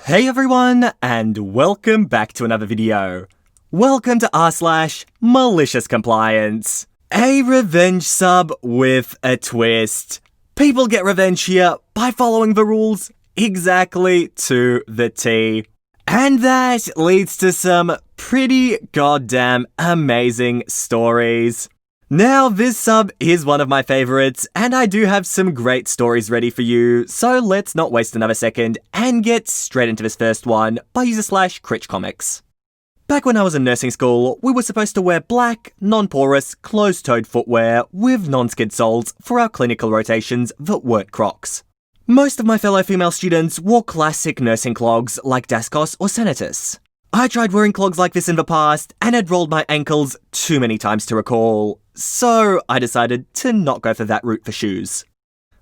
Hey everyone, and welcome back to another video. Welcome to r/MaliciousCompliance. A revenge sub with a twist. People get revenge here by following the rules exactly to the T. And that leads to some pretty goddamn amazing stories. Now, this sub is one of my favorites, and I do have some great stories ready for you, so let's not waste another second and get straight into this first one by user/Critch Comics. Back when I was in nursing school, we were supposed to wear black, non-porous, closed-toed footwear with non-skid soles for our clinical rotations that weren't Crocs. Most of my fellow female students wore classic nursing clogs like Dascos or Senatus. I tried wearing clogs like this in the past and had rolled my ankles too many times to recall, so I decided to not go for that route for shoes.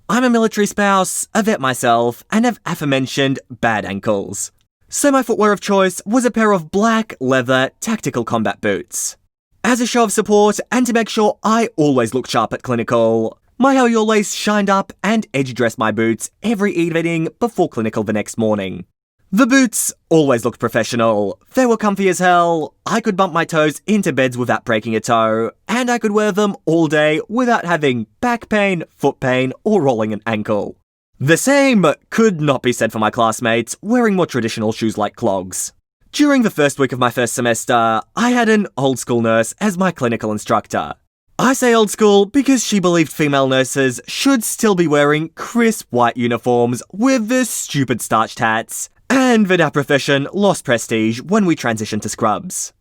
I'm a military spouse, a vet myself, and have aforementioned bad ankles. So my footwear of choice was a pair of black leather tactical combat boots. As a show of support and to make sure I always looked sharp at clinical, my Hell Lace shined up and edge-dressed my boots every evening before clinical the next morning. The boots always looked professional, they were comfy as hell, I could bump my toes into beds without breaking a toe, and I could wear them all day without having back pain, foot pain, or rolling an ankle. The same could not be said for my classmates wearing more traditional shoes like clogs. During the first week of my first semester, I had an old school nurse as my clinical instructor. I say old school because she believed female nurses should still be wearing crisp white uniforms with the stupid starched hats, and that our profession lost prestige when we transitioned to scrubs.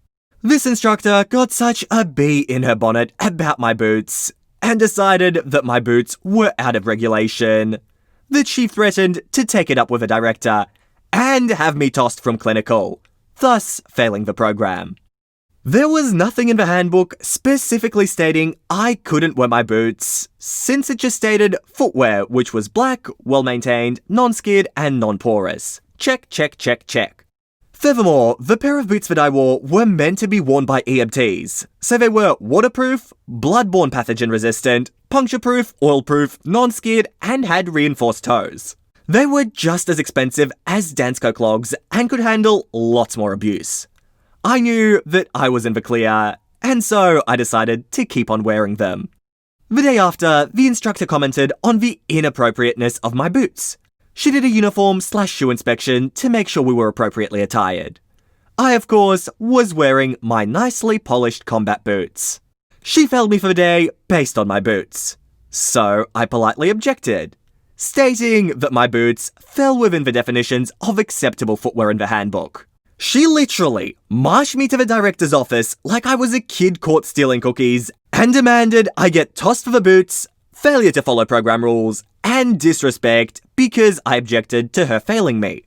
This instructor got such a bee in her bonnet about my boots, and decided that my boots were out of regulation, that she threatened to take it up with a director, and have me tossed from clinical, thus failing the program. There was nothing in the handbook specifically stating I couldn't wear my boots, since it just stated footwear which was black, well-maintained, non-skid, and non-porous. Check, check, check, check. Furthermore, the pair of boots that I wore were meant to be worn by EMTs, so they were waterproof, bloodborne pathogen resistant, puncture-proof, oil-proof, non-skid, and had reinforced toes. They were just as expensive as Dansko clogs and could handle lots more abuse. I knew that I was in the clear, and so I decided to keep on wearing them. The day after, the instructor commented on the inappropriateness of my boots. She did a uniform/shoe inspection to make sure we were appropriately attired. I, of course, was wearing my nicely polished combat boots. She failed me for the day based on my boots. So I politely objected, stating that my boots fell within the definitions of acceptable footwear in the handbook. She literally marched me to the director's office like I was a kid caught stealing cookies and demanded I get tossed for the boots, failure to follow program rules, and disrespect because I objected to her failing me.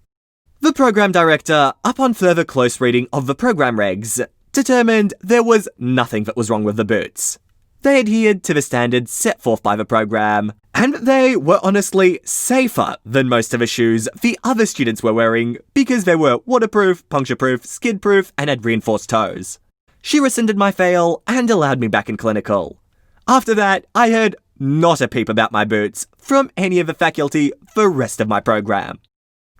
The program director, upon further close reading of the program regs, determined there was nothing that was wrong with the boots. They adhered to the standards set forth by the program, and they were honestly safer than most of the shoes the other students were wearing because they were waterproof, puncture-proof, skid-proof, and had reinforced toes. She rescinded my fail and allowed me back in clinical. After that, I heard not a peep about my boots from any of the faculty the rest of my program.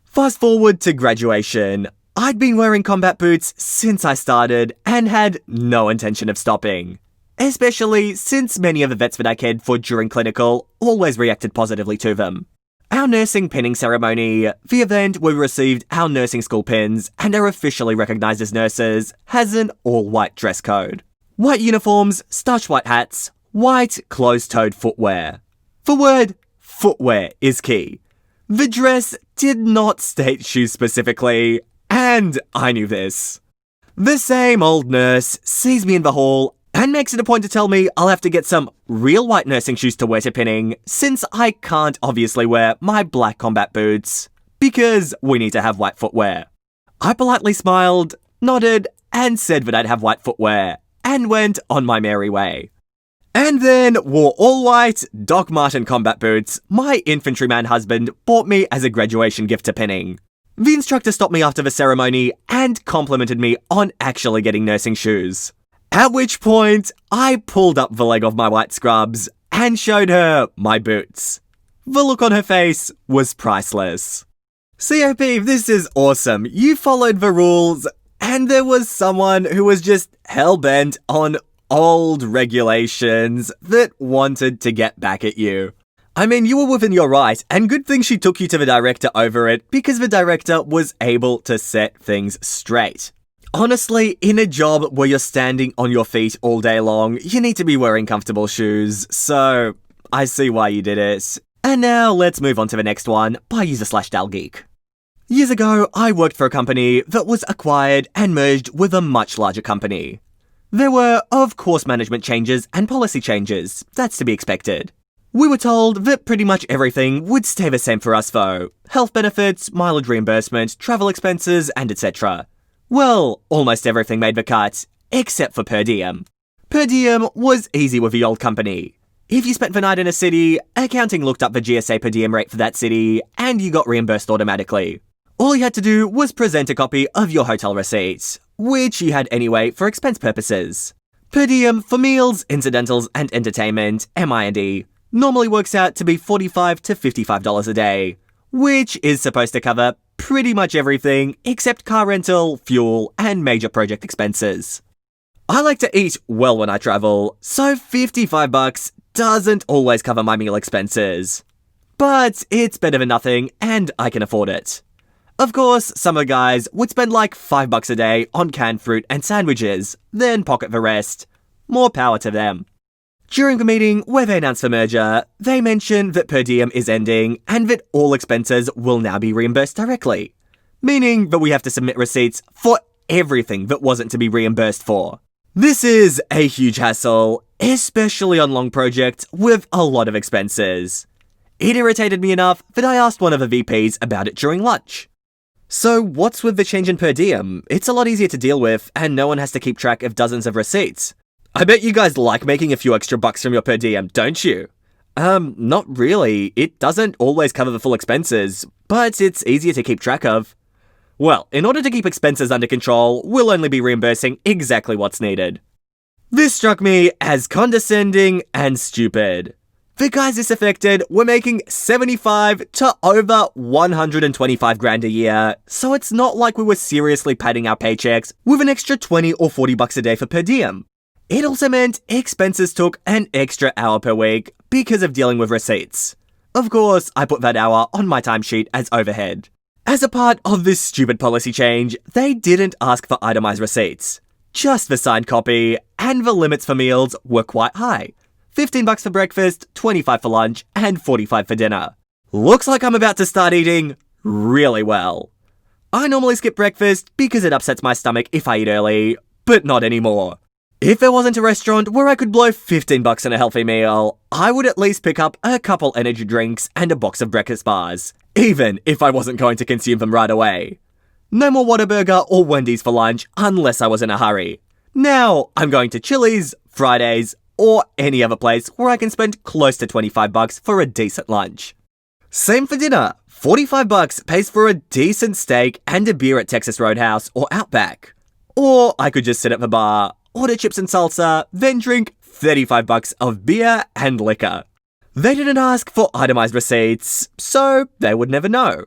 Fast forward to graduation. I'd been wearing combat boots since I started and had no intention of stopping. Especially since many of the vets that I cared for during clinical always reacted positively to them. Our nursing pinning ceremony, the event where we received our nursing school pins and are officially recognised as nurses, has an all-white dress code. White uniforms, starched white hats, white closed-toed footwear. The word footwear is key. The dress did not state shoes specifically, and I knew this. The same old nurse sees me in the hall and makes it a point to tell me I'll have to get some real white nursing shoes to wear to pinning, since I can't obviously wear my black combat boots, because we need to have white footwear. I politely smiled, nodded, and said that I'd have white footwear, and went on my merry way. And then wore all white Doc Marten combat boots my infantryman husband bought me as a graduation gift to pinning. The instructor stopped me after the ceremony and complimented me on actually getting nursing shoes. At which point, I pulled up the leg of my white scrubs and showed her my boots. The look on her face was priceless. COP, this is awesome. You followed the rules, and there was someone who was just hell-bent on old regulations that wanted to get back at you. I mean, you were within your right, and good thing she took you to the director over it, because the director was able to set things straight. Honestly, in a job where you're standing on your feet all day long, you need to be wearing comfortable shoes, so I see why you did it. And now let's move on to the next one by user/dalgeek. Years ago, I worked for a company that was acquired and merged with a much larger company. There were, of course, management changes and policy changes. That's to be expected. We were told that pretty much everything would stay the same for us though. Health benefits, mileage reimbursement, travel expenses, and etc. Well, almost everything made the cut, except for per diem. Per diem was easy with the old company. If you spent the night in a city, accounting looked up the GSA per diem rate for that city, and you got reimbursed automatically. All you had to do was present a copy of your hotel receipt, which you had anyway for expense purposes. Per diem for meals, incidentals, and entertainment, MI&E, normally works out to be $45 to $55 a day, which is supposed to cover pretty much everything except car rental, fuel, and major project expenses. I like to eat well when I travel, so $55 doesn't always cover my meal expenses. But it's better than nothing, and I can afford it. Of course, some of the guys would spend like $5 a day on canned fruit and sandwiches, then pocket the rest. More power to them. During the meeting where they announced the merger, they mentioned that per diem is ending and that all expenses will now be reimbursed directly. Meaning that we have to submit receipts for everything that wasn't to be reimbursed for. This is a huge hassle, especially on long projects with a lot of expenses. It irritated me enough that I asked one of the VPs about it during lunch. So what's with the change in per diem? It's a lot easier to deal with, and no one has to keep track of dozens of receipts. I bet you guys like making a few extra bucks from your per diem, don't you? Not really. It doesn't always cover the full expenses, but it's easier to keep track of. Well, in order to keep expenses under control, we'll only be reimbursing exactly what's needed. This struck me as condescending and stupid. The guys this affected were making 75 to over 125 grand a year, so it's not like we were seriously padding our paychecks with an extra 20 or 40 bucks a day for per diem. It also meant expenses took an extra hour per week because of dealing with receipts. Of course, I put that hour on my timesheet as overhead. As a part of this stupid policy change, they didn't ask for itemized receipts, just the signed copy, and the limits for meals were quite high. $15 for breakfast, $25 for lunch, and $45 for dinner. Looks like I'm about to start eating really well. I normally skip breakfast because it upsets my stomach if I eat early, but not anymore. If there wasn't a restaurant where I could blow $15 on a healthy meal, I would at least pick up a couple energy drinks and a box of breakfast bars, even if I wasn't going to consume them right away. No more Whataburger or Wendy's for lunch unless I was in a hurry. Now I'm going to Chili's, Fridays, or any other place where I can spend close to $25 for a decent lunch. Same for dinner. $45 pays for a decent steak and a beer at Texas Roadhouse or Outback. Or I could just sit at the bar, order chips and salsa, then drink $35 of beer and liquor. They didn't ask for itemized receipts, so they would never know.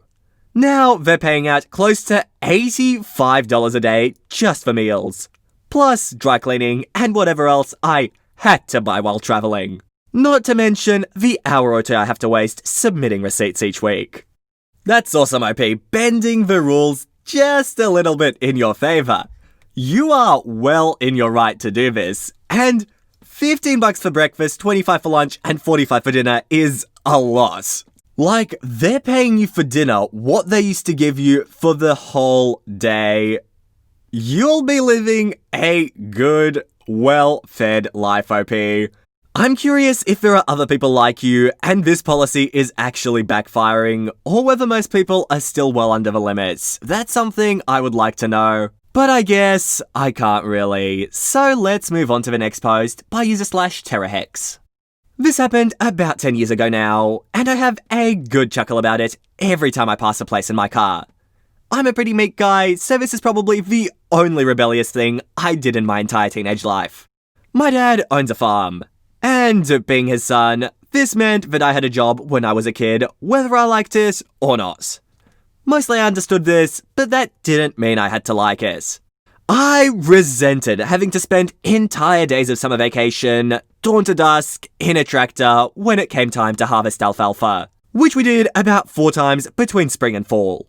Now they're paying out close to $85 a day just for meals. Plus dry cleaning and whatever else I had to buy while traveling. Not to mention the hour or two I have to waste submitting receipts each week. That's awesome, OP, bending the rules just a little bit in your favor. You are well in your right to do this, and $15 for breakfast, $25 for lunch, and $45 for dinner is a lot. Like, they're paying you for dinner what they used to give you for the whole day. You'll be living a good, well-fed life, OP. I'm curious if there are other people like you and this policy is actually backfiring, or whether most people are still well under the limits. That's something I would like to know. But I guess I can't really. So let's move on to the next post by user/TerraHex. This happened about 10 years ago now, and I have a good chuckle about it every time I pass a place in my car. I'm a pretty meek guy, so this is probably the only rebellious thing I did in my entire teenage life. My dad owns a farm, and being his son, this meant that I had a job when I was a kid, whether I liked it or not. Mostly I understood this, but that didn't mean I had to like it. I resented having to spend entire days of summer vacation, dawn to dusk, in a tractor when it came time to harvest alfalfa, which we did about 4 times between spring and fall.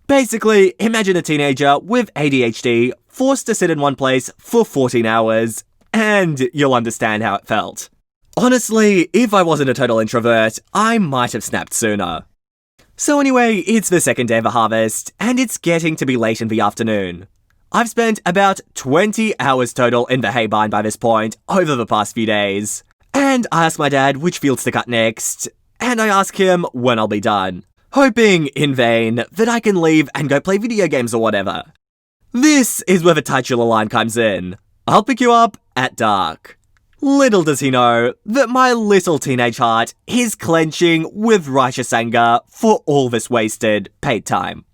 Basically, imagine a teenager with ADHD forced to sit in one place for 14 hours, and you'll understand how it felt. Honestly, if I wasn't a total introvert, I might have snapped sooner. So anyway, it's the second day of the harvest, and it's getting to be late in the afternoon. I've spent about 20 hours total in the hay barn by this point over the past few days, and I ask my dad which fields to cut next, and I ask him when I'll be done, hoping in vain that I can leave and go play video games or whatever. This is where the titular line comes in. I'll pick you up at dark. Little does he know that my little teenage heart is clenching with righteous anger for all this wasted paid time.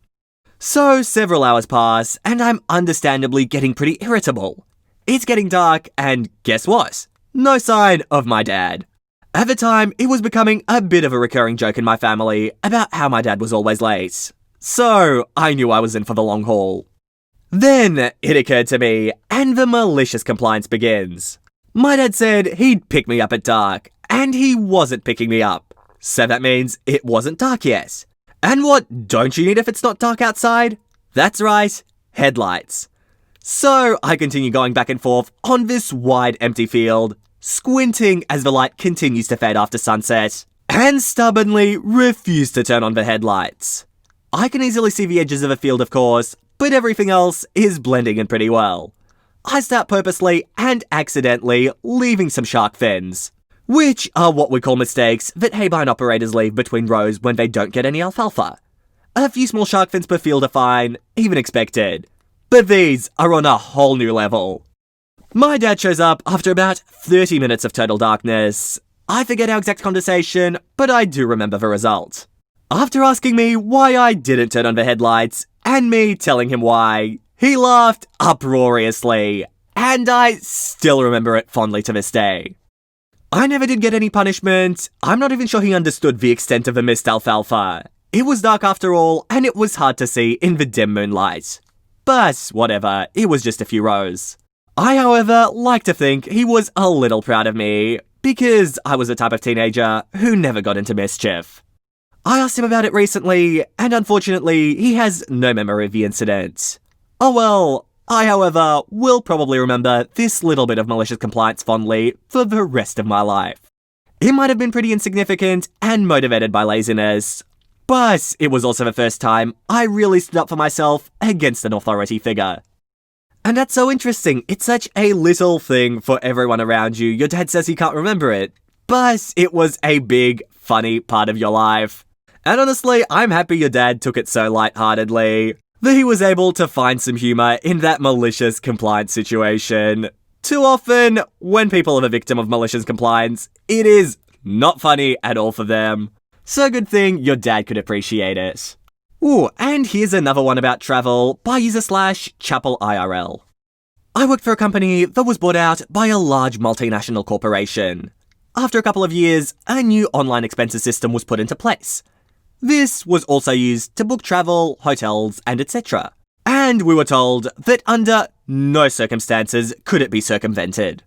So several hours pass, and I'm understandably getting pretty irritable. It's getting dark, and guess what? No sign of my dad. At the time, it was becoming a bit of a recurring joke in my family about how my dad was always late. So I knew I was in for the long haul. Then it occurred to me, and the malicious compliance begins. My dad said he'd pick me up at dark, and he wasn't picking me up. So that means it wasn't dark yet. And what don't you need if it's not dark outside? That's right, headlights. So I continue going back and forth on this wide empty field, squinting as the light continues to fade after sunset, and stubbornly refuse to turn on the headlights. I can easily see the edges of a field, of course, but everything else is blending in pretty well. I start purposely and accidentally leaving some shark fins, which are what we call mistakes that hay barn operators leave between rows when they don't get any alfalfa. A few small shark fins per field are fine, even expected, but these are on a whole new level. My dad shows up after about 30 minutes of total darkness. I forget our exact conversation, but I do remember the result. After asking me why I didn't turn on the headlights, and me telling him why, he laughed uproariously, and I still remember it fondly to this day. I never did get any punishment. I'm not even sure he understood the extent of the missed alfalfa. It was dark after all, and it was hard to see in the dim moonlight. But whatever, it was just a few rows. I, however, like to think he was a little proud of me, because I was the type of teenager who never got into mischief. I asked him about it recently, and unfortunately, he has no memory of the incident. Oh well, I, however, will probably remember this little bit of malicious compliance fondly for the rest of my life. It might have been pretty insignificant and motivated by laziness, but it was also the first time I really stood up for myself against an authority figure. And that's so interesting. It's such a little thing for everyone around you. Your dad says he can't remember it, but it was a big, funny part of your life. And honestly, I'm happy your dad took it so lightheartedly that he was able to find some humour in that malicious compliance situation. Too often, when people are a victim of malicious compliance, it is not funny at all for them. So good thing your dad could appreciate it. Ooh, and here's another one about travel by user/Chapel IRL. I worked for a company that was bought out by a large multinational corporation. After a couple of years, a new online expenses system was put into place. This was also used to book travel, hotels, and etc. And we were told that under no circumstances could it be circumvented.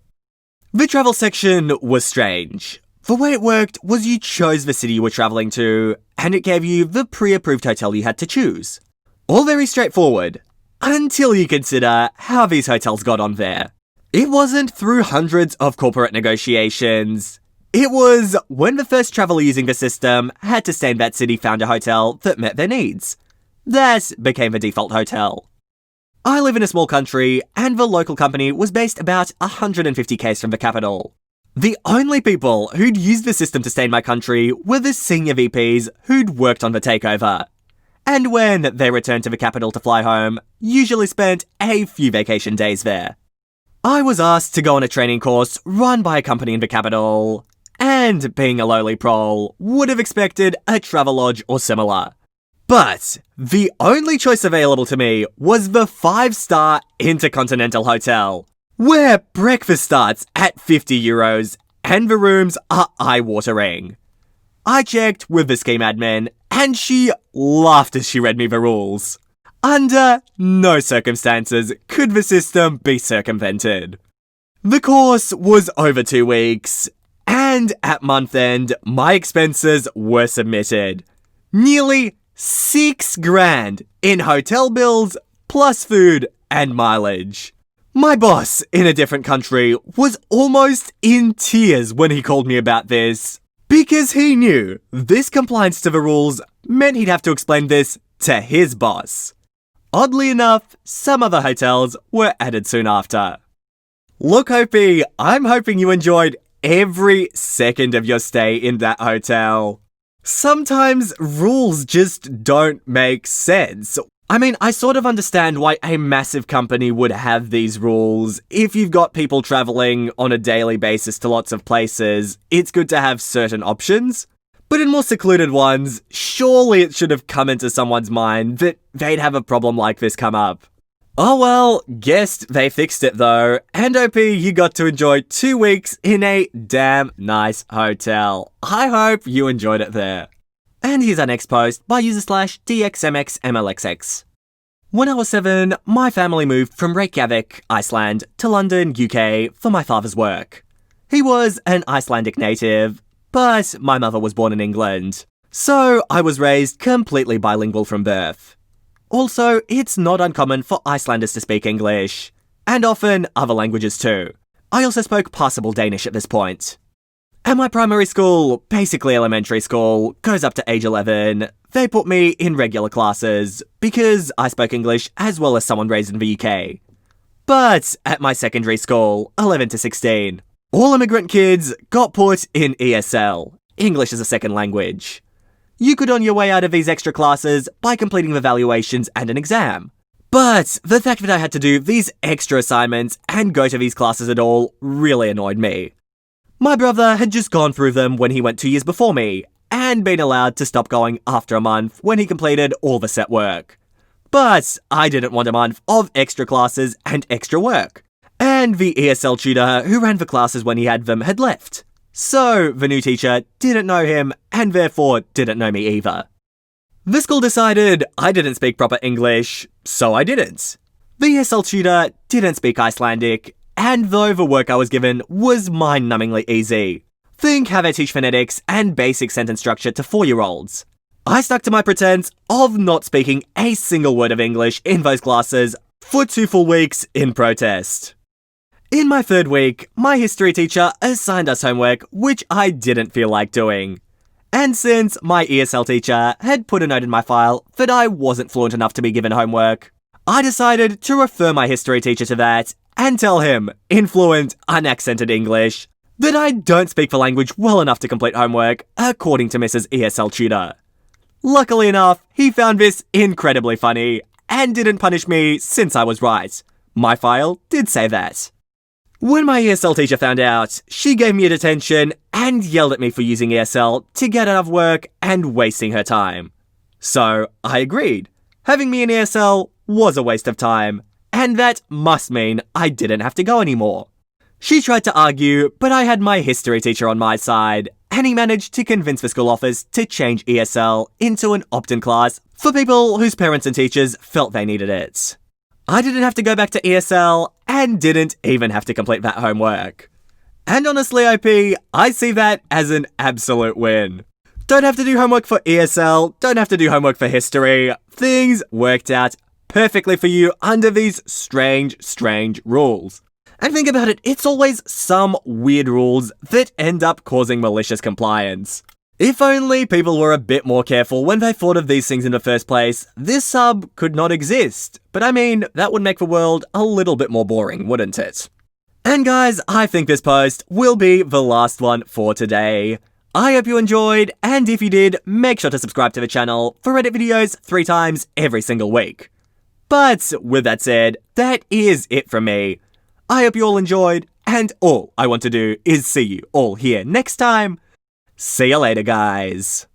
The travel section was strange. The way it worked was you chose the city you were travelling to, and it gave you the pre-approved hotel you had to choose. All very straightforward, until you consider how these hotels got on there. It wasn't through hundreds of corporate negotiations. It was when the first traveller using the system had to stay in that city found a hotel that met their needs. That became the default hotel. I live in a small country, and the local company was based about 150 km from the capital. The only people who'd used the system to stay in my country were the senior VPs who'd worked on the takeover. And when they returned to the capital to fly home, usually spent a few vacation days there. I was asked to go on a training course run by a company in the capital, and being a lowly prole, would have expected a Travelodge or similar. But the only choice available to me was the 5-star Intercontinental Hotel, where breakfast starts at €50 and the rooms are eye-watering. I checked with the scheme admin, and she laughed as she read me the rules. Under no circumstances could the system be circumvented. The course was over 2 weeks, and at month end, my expenses were submitted. Nearly $6,000 in hotel bills, plus food and mileage. My boss in a different country was almost in tears when he called me about this, because he knew this compliance to the rules meant he'd have to explain this to his boss. Oddly enough, some other hotels were added soon after. Look, Hopi, I'm hoping you enjoyed every second of your stay in that hotel. Sometimes rules just don't make sense. I mean, I sort of understand why a massive company would have these rules. If you've got people traveling on a daily basis to lots of places, it's good to have certain options. But in more secluded ones, surely it should have come into someone's mind that they'd have a problem like this come up. Oh well, guessed they fixed it though, and OP, you got to enjoy 2 weeks in a damn nice hotel. I hope you enjoyed it there. And here's our next post by user/DXMXMLXX. When I was 7, my family moved from Reykjavik, Iceland, to London, UK for my father's work. He was an Icelandic native, but my mother was born in England. So I was raised completely bilingual from birth. Also, it's not uncommon for Icelanders to speak English, and often other languages too. I also spoke passable Danish at this point. At my primary school, basically elementary school, goes up to age 11, they put me in regular classes because I spoke English as well as someone raised in the UK. But at my secondary school, 11 to 16, all immigrant kids got put in ESL, English as a second language. You could earn your way out of these extra classes by completing the evaluations and an exam. But the fact that I had to do these extra assignments and go to these classes at all really annoyed me. My brother had just gone through them when he went 2 years before me, and been allowed to stop going after a month when he completed all the set work. But I didn't want a month of extra classes and extra work, and the ESL tutor who ran the classes when he had them had left. So the new teacher didn't know him, and therefore didn't know me either. The school decided I didn't speak proper English, so I didn't. The ESL tutor didn't speak Icelandic, and though the work I was given was mind-numbingly easy. Think how they teach phonetics and basic sentence structure to 4-year-olds. I stuck to my pretense of not speaking a single word of English in those classes for 2 full weeks in protest. In my 3rd week, my history teacher assigned us homework which I didn't feel like doing. And since my ESL teacher had put a note in my file that I wasn't fluent enough to be given homework, I decided to refer my history teacher to that and tell him, in fluent, unaccented English, that I don't speak the language well enough to complete homework, according to Mrs. ESL tutor. Luckily enough, he found this incredibly funny, and didn't punish me since I was right. My file did say that. When my ESL teacher found out, she gave me a detention and yelled at me for using ESL to get out of work and wasting her time. So I agreed. Having me in ESL was a waste of time, and that must mean I didn't have to go anymore. She tried to argue, but I had my history teacher on my side, and he managed to convince the school office to change ESL into an opt-in class for people whose parents and teachers felt they needed it. I didn't have to go back to ESL, and didn't even have to complete that homework. And honestly, OP, I see that as an absolute win. Don't have to do homework for ESL, don't have to do homework for history. Things worked out perfectly for you under these strange rules. And think about it, it's always some weird rules that end up causing malicious compliance. If only people were a bit more careful when they thought of these things in the first place, this sub could not exist. But I mean, that would make the world a little bit more boring, wouldn't it? And guys, I think this post will be the last one for today. I hope you enjoyed, and if you did, make sure to subscribe to the channel for Reddit videos 3 times every single week. But with that said, that is it from me. I hope you all enjoyed, and all I want to do is see you all here next time. See you later, guys.